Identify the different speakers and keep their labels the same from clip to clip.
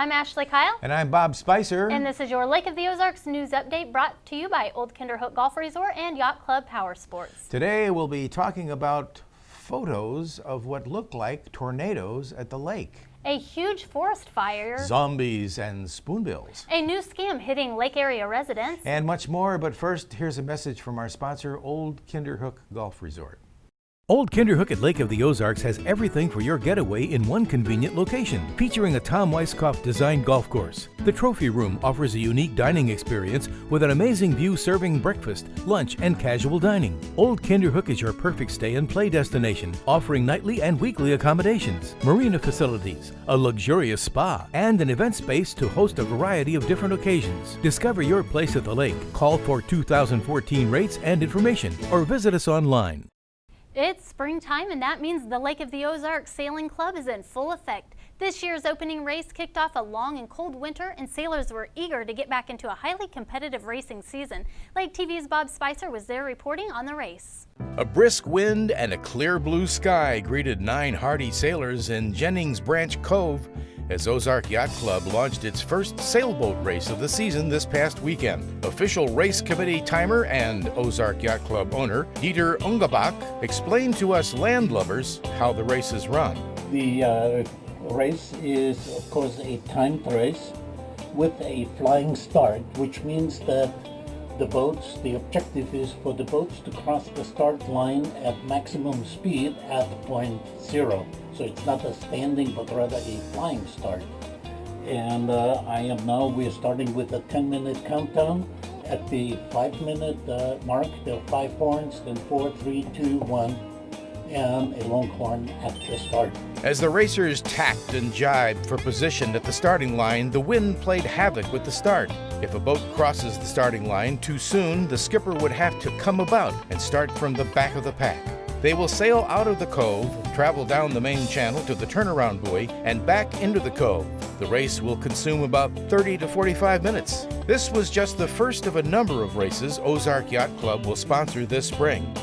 Speaker 1: I'm Ashley Kyle.
Speaker 2: And I'm Bob Spicer.
Speaker 1: And this is your Lake of the Ozarks news update brought to you by Old Kinderhook Golf Resort and Yacht Club Power Sports.
Speaker 2: Today we'll be talking about photos of what look like tornadoes at the lake.
Speaker 1: A huge forest fire.
Speaker 2: Zombies and spoonbills.
Speaker 1: A new scam hitting lake area residents.
Speaker 2: And much more, but first, here's a message from our sponsor, Old Kinderhook Golf Resort.
Speaker 3: Old Kinderhook at Lake of the Ozarks has everything for your getaway in one convenient location, featuring a Tom Weiskopf designed golf course. The Trophy Room offers a unique dining experience with an amazing view serving breakfast, lunch, and casual dining. Old Kinderhook is your perfect stay and play destination, offering nightly and weekly accommodations, marina facilities, a luxurious spa, and an event space to host a variety of different occasions. Discover your place at the lake. Call for 2014 rates and information, or visit us online.
Speaker 1: It's springtime, and that means the Lake of the Ozarks Sailing Club is in full effect. This year's opening race kicked off a long and cold winter, and sailors were eager to get back into a highly competitive racing season. Lake TV's Bob Spicer was there reporting on the race.
Speaker 3: A brisk wind and a clear blue sky greeted 9 hardy sailors in Jennings Branch Cove as Ozark Yacht Club launched its first sailboat race of the season this past weekend. Official race committee timer and Ozark Yacht Club owner Dieter Ungebach explained to us landlubbers how the race is run.
Speaker 4: The race is, of course, a timed race with a flying start, which means that the objective is for the boats to cross the start line at maximum speed at point 0. So it's not a standing, but rather a flying start. And we're starting with a 10-minute countdown. At the 5-minute mark, there are 5 horns, then 4, 3, 2, 1, and a longhorn at the start.
Speaker 3: As the racers tacked and jibed for position at the starting line, the wind played havoc with the start. If a boat crosses the starting line too soon, the skipper would have to come about and start from the back of the pack. They will sail out of the cove, travel down the main channel to the turnaround buoy, and back into the cove. The race will consume about 30 to 45 minutes. This was just the first of a number of races Ozark Yacht Club will sponsor this spring.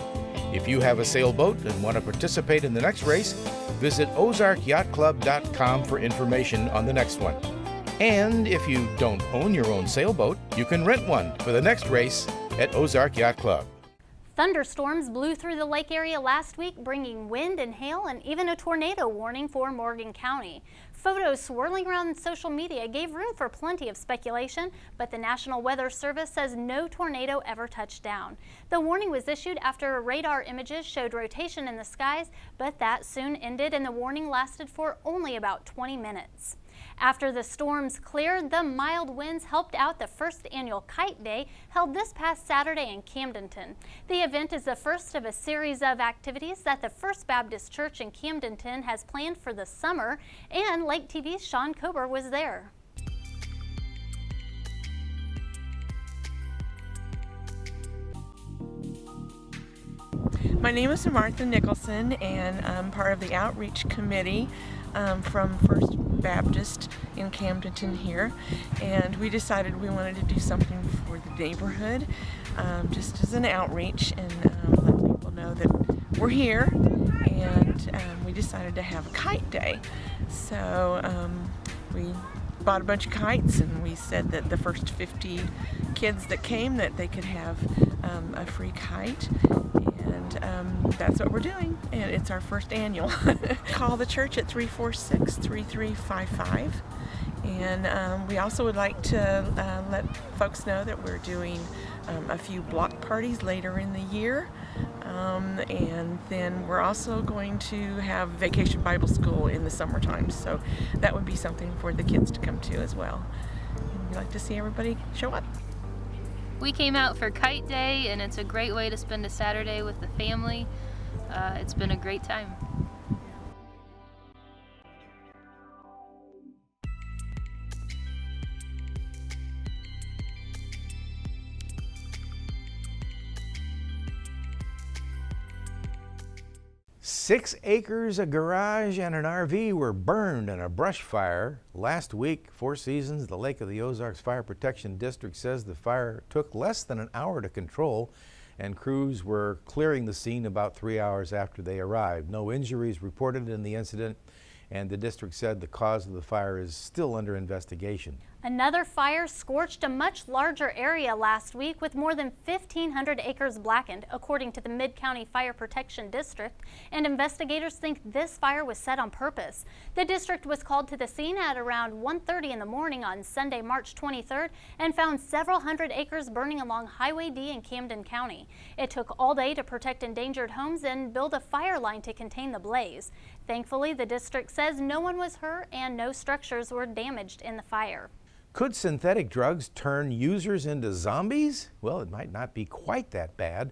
Speaker 3: If you have a sailboat and want to participate in the next race, visit ozarkyachtclub.com for information on the next one. And if you don't own your own sailboat, you can rent one for the next race at Ozark Yacht Club.
Speaker 1: Thunderstorms blew through the lake area last week, bringing wind and hail and even a tornado warning for Morgan County. Photos swirling around social media gave room for plenty of speculation, but the National Weather Service says no tornado ever touched down. The warning was issued after radar images showed rotation in the skies, but that soon ended and the warning lasted for only about 20 minutes. After the storms cleared, the mild winds helped out the first annual Kite Day held this past Saturday in Camdenton. The event is the first of a series of activities that the First Baptist Church in Camdenton has planned for the summer, and Lake TV's Sean Kober was there.
Speaker 5: My name is Martha Nicholson, and I'm part of the outreach committee from First Baptist in Camdenton here, and we decided we wanted to do something for the neighborhood, just as an outreach, and let people know that we're here, and we decided to have a kite day. So we bought a bunch of kites, and we said that the first 50 kids that came, that they could have a free kite. And that's what we're doing, and it's our first annual. Call the church at 346-3355, and we also would like to let folks know that we're doing a few block parties later in the year, and then we're also going to have Vacation Bible School in the summertime, so that would be something for the kids to come to as well. And we'd like to see everybody show up.
Speaker 6: We came out for Kite Day, and it's a great way to spend a Saturday with the family. It's been a great time.
Speaker 2: Six acres, a garage, and an RV were burned in a brush fire last week. Four Seasons, the Lake of the Ozarks Fire Protection District, says the fire took less than an hour to control, and crews were clearing the scene about 3 hours after they arrived. No injuries reported in the incident, and the district said the cause of the fire is still under investigation.
Speaker 1: Another fire scorched a much larger area last week with more than 1,500 acres blackened, according to the Mid-County Fire Protection District, and investigators think this fire was set on purpose. The district was called to the scene at around 1:30 in the morning on Sunday, March 23rd, and found several hundred acres burning along Highway D in Camden County. It took all day to protect endangered homes and build a fire line to contain the blaze. Thankfully, the district says no one was hurt and no structures were damaged in the fire.
Speaker 2: Could synthetic drugs turn users into zombies? Well, it might not be quite that bad,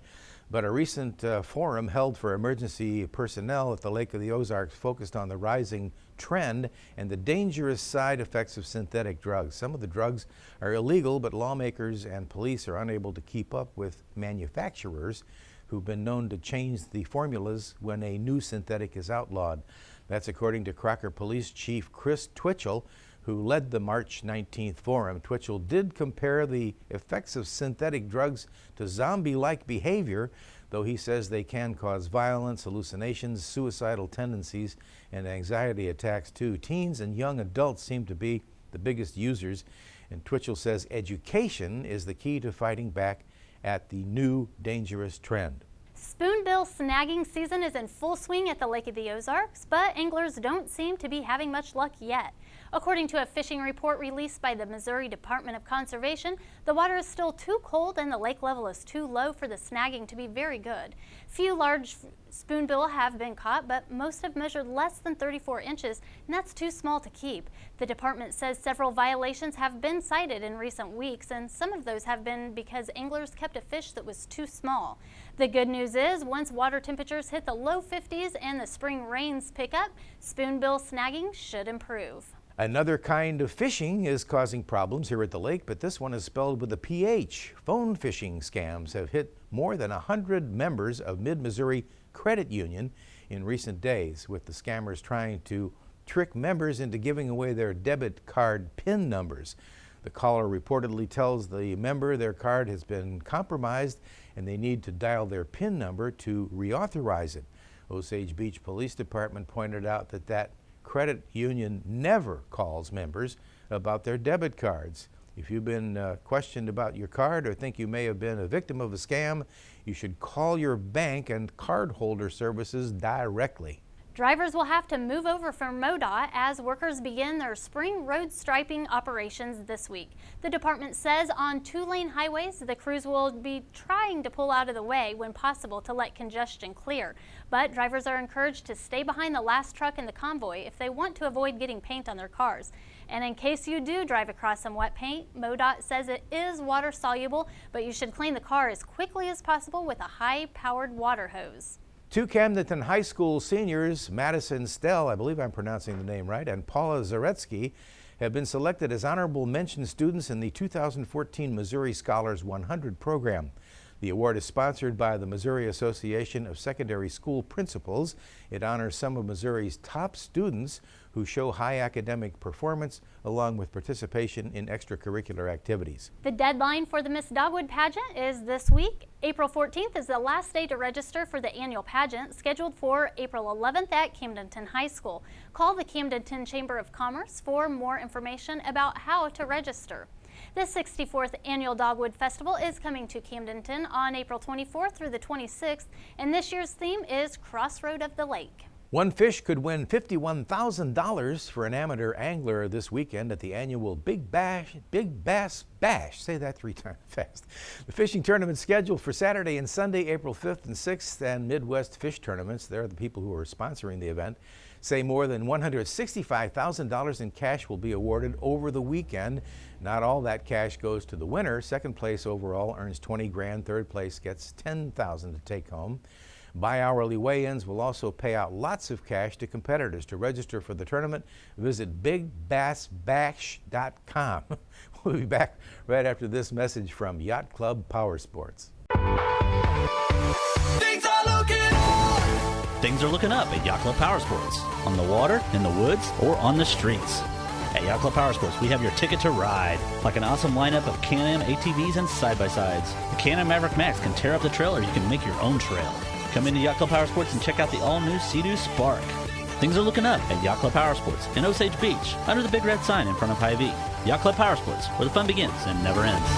Speaker 2: but a recent forum held for emergency personnel at the Lake of the Ozarks focused on the rising trend and the dangerous side effects of synthetic drugs. Some of the drugs are illegal, but lawmakers and police are unable to keep up with manufacturers who've been known to change the formulas when a new synthetic is outlawed. That's according to Crocker Police Chief Chris Twitchell, who led the March 19th forum. Twitchell did compare the effects of synthetic drugs to zombie-like behavior, though he says they can cause violence, hallucinations, suicidal tendencies, and anxiety attacks too. Teens and young adults seem to be the biggest users, and Twitchell says education is the key to fighting back at the new dangerous trend.
Speaker 1: Spoonbill snagging season is in full swing at the Lake of the Ozarks, but anglers don't seem to be having much luck yet. According to a fishing report released by the Missouri Department of Conservation, the water is still too cold and the lake level is too low for the snagging to be very good. Few large spoonbill have been caught, but most have measured less than 34 inches, and that's too small to keep. The department says several violations have been cited in recent weeks, and some of those have been because anglers kept a fish that was too small. The good news is, once water temperatures hit the low 50s and the spring rains pick up, spoonbill snagging should improve.
Speaker 2: Another kind of fishing is causing problems here at the lake, but this one is spelled with a PH. Phone phishing scams have hit more than 100 members of Mid-Missouri Credit Union in recent days, with the scammers trying to trick members into giving away their debit card PIN numbers. The caller reportedly tells the member their card has been compromised and they need to dial their PIN number to reauthorize it. Osage Beach Police Department pointed out that credit union never calls members about their debit cards. If you've been questioned about your card or think you may have been a victim of a scam, you should call your bank and cardholder services directly.
Speaker 1: Drivers will have to move over from MoDOT as workers begin their spring road striping operations this week. The department says on two-lane highways, the crews will be trying to pull out of the way when possible to let congestion clear. But drivers are encouraged to stay behind the last truck in the convoy if they want to avoid getting paint on their cars. And in case you do drive across some wet paint, MoDOT says it is water soluble, but you should clean the car as quickly as possible with a high-powered water hose.
Speaker 2: Two Camdenton High School seniors, Madison Stell, I believe I'm pronouncing the name right, and Paula Zaretsky, have been selected as honorable mention students in the 2014 Missouri Scholars 100 program. The award is sponsored by the Missouri Association of Secondary School Principals. It honors some of Missouri's top students who show high academic performance along with participation in extracurricular activities.
Speaker 1: The deadline for the Miss Dogwood pageant is this week. April 14th is the last day to register for the annual pageant, scheduled for April 11th at Camdenton High School. Call the Camdenton Chamber of Commerce for more information about how to register. The 64th Annual Dogwood Festival is coming to Camdenton on April 24th through the 26th, and this year's theme is Crossroad of the Lake.
Speaker 2: One fish could win $51,000 for an amateur angler this weekend at the annual Big Bass Bash. Say that 3 times fast. The fishing tournament scheduled for Saturday and Sunday, April 5th and 6th, and Midwest Fish Tournaments. They're the people who are sponsoring the event. Say more than $165,000 in cash will be awarded over the weekend. Not all that cash goes to the winner. Second place overall earns $20,000. Third place gets $10,000 to take home. Bi-hourly weigh-ins will also pay out lots of cash to competitors. To register for the tournament, visit BigBassBash.com. We'll be back right after this message from Yacht Club Power Sports.
Speaker 7: Things are looking up at Yacht Club Power Sports. On the water, in the woods, or on the streets. At Yacht Club Power Sports, we have your ticket to ride. Like an awesome lineup of Can-Am ATVs and side-by-sides. The Can-Am Maverick Max can tear up the trail, or you can make your own trail. Come into Yacht Club Power Sports and check out the all-new Sea-Doo Spark. Things are looking up at Yacht Club Power Sports in Osage Beach under the big red sign in front of Hy-Vee. Yacht Club Power Sports, where the fun begins and never ends.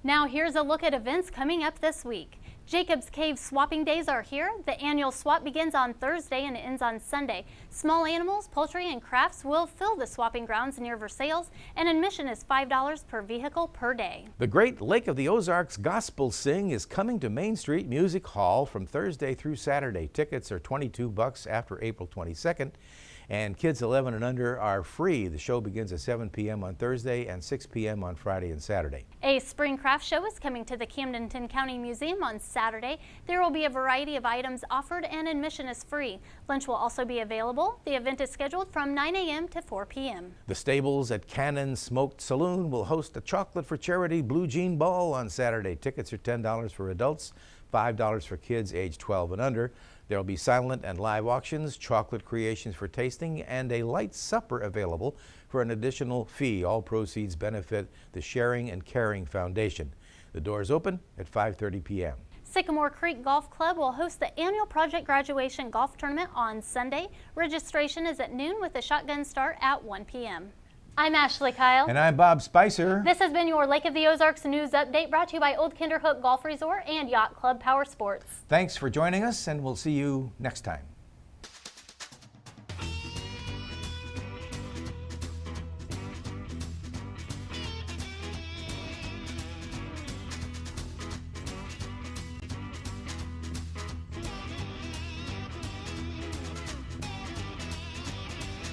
Speaker 1: Now here's a look at events coming up this week. Jacob's Cave swapping days are here. The annual swap begins on Thursday and ends on Sunday. Small animals, poultry, and crafts will fill the swapping grounds near Versailles, and admission is $5 per vehicle per day.
Speaker 2: The Great Lake of the Ozarks Gospel Sing is coming to Main Street Music Hall from Thursday through Saturday. Tickets are $22 after April 22nd, and kids 11 and under are free. The show begins at 7 p.m. on Thursday and 6 p.m. on Friday and Saturday.
Speaker 1: A spring craft show is coming to the Camden County Museum on Saturday. There will be a variety of items offered and admission is free. Lunch will also be available. The event is scheduled from 9 a.m. to 4 p.m.
Speaker 2: The Stables at Cannon Smoked Saloon will host a Chocolate for Charity Blue Jean Ball on Saturday. Tickets are $10 for adults, $5 for kids age 12 and under. There will be silent and live auctions, chocolate creations for tasting, and a light supper available for an additional fee. All proceeds benefit the Sharing and Caring Foundation. The doors open at 5:30 p.m.
Speaker 1: Sycamore Creek Golf Club will host the annual Project Graduation Golf Tournament on Sunday. Registration is at noon with a shotgun start at 1 p.m. I'm Ashley Kyle.
Speaker 2: And I'm Bob Spicer.
Speaker 1: This has been your Lake of the Ozarks News Update, brought to you by Old Kinderhook Golf Resort and Yacht Club Power Sports.
Speaker 2: Thanks for joining us, and we'll see you next time.